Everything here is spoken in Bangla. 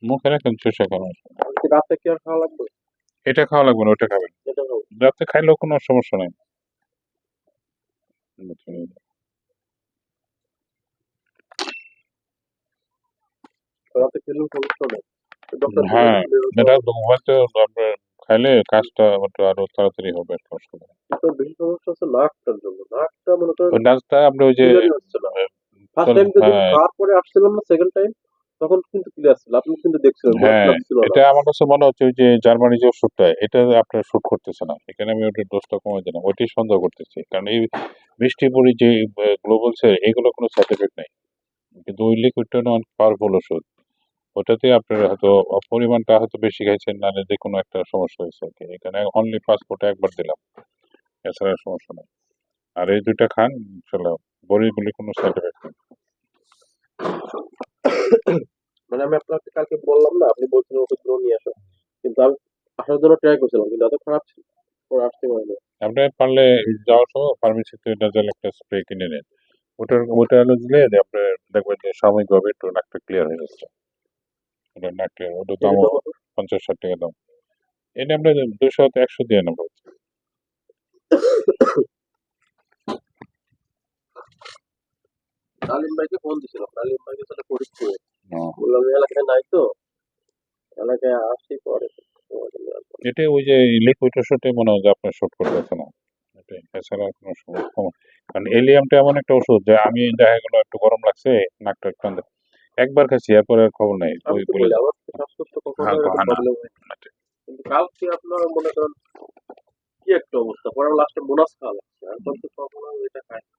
মুখে রাখেন চুষে খান। কি রাতে কি আর খাওয়া লাগবে? এটা খাওয়া লাগবে না, ওটা খাবেন। এটা খাবো। রাতে খাইলেও কোনো সমস্যা নাই। রাতে খেলেও সমস্যা নেই। ডক্টর কি হ্যাঁ, বলেছিল এরকম? এটা ঘুমাতে আপনার খাইলে কাজটা একটু আরো তাড়াতাড়ি হবে, একটা অসুবিধা নেই। কিন্তু বেশি সমস্যা হচ্ছে নাকটার জন্য। নাকটা মনে করেন ওই নাচটা আপনি ওই যে ক্লিয়ারই হচ্ছে না। ফার্স্ট টাইম যেদিন হ্যাঁ, খাওয়ার পরে আসছিলাম না, সেকেন্ড টাইম, তখন কিন্তু ক্লিয়ার ছিল। আপনি কিন্তু দেখছিলেন, হ্যাঁ, মশলা ছিল না। এটা আমার কাছে মনে হচ্ছে ওই যে জার্মানি যে ওষুধটা, এটা আপনার শুট করতেছে না। এখানে আমি ওটার ডোজটা কমাই দিলাম, ওইটাই সন্দেহ করতেছি। কারণ এই মিষ্টি মুড়ি যে গ্লোবালস এর এগুলো কোনো সাইড এফেক্ট নাই, কিন্তু ওই লিকুইডটা অনেক পাওয়ারফুল ওষুধ। ওটাতে আপনার হয়তো পরিমাণটা হয়তো বেশি খাইছেন, নাহলে যে কোনো একটা সমস্যা হয়েছে আর কি। এখানে অনলি পাসপোর্টে একবার দিলাম, এছাড়া সমস্যা নেই। আর এই দুইটা খান, চলো, বড়িগুলি কোনো সাইড এফেক্ট নেই। মানে আমি আপনাকে কালকে বললাম না, আপনি বলছিলেন ওষুধগুলো নিয়ে আসো, কিন্তু আমি আসার জন্য ট্রাই করছিলাম, কিন্তু এত খারাপ ছিল, পরে আসতে পারিনি। আপনি পারলে যাওয়ার সময় ফার্মেসিতে নাজাল একটা স্প্রে কিনে নেন। ওটা হলো দিলে যে আপনার দেখবেন যে সাময়িকভাবে একটু নাকটা ক্লিয়ার হয়ে যাচ্ছে। ওটা নাকটা, ওটার এটা দামও কত? 50-60 টাকা দাম। এটা আমরা 200-100 দিয়ে নেবো। নালিম ভাইকে ফোন দিছিলাম, নালিম ভাইকে তাহলে ফরিদপুরে ও, বললাম এই এলাকায় নাই তো, এলাকায় আসি পরে তোমাকে নিয়ে আসবো। এটা ওই যে লিকুইড ওষুধে মনে হয় যে আপনার শুট করতেছে না। এটাই, এছাড়া কোনো সমস্যা। কারণ এলিয়ামটা এমন একটা ওষুধ যে আমি দেখা গেলো একটু গরম লাগছে, নাকটা একটু একবার খাচ্ছি, এরপর আর খবর নাই, আমি ওই তো বলে বলি যায়। আমার শ্বাসকষ্ট কখনো হ্যাঁ, এরকম হানা। প্রবলেম হয়, কিন্তু কালকে আপনার মনে করেন কি একটা অবস্থা, পরে লাস্টে বোনাস খাওয়া লাগছে, আর তো কখনো এটা খাই না।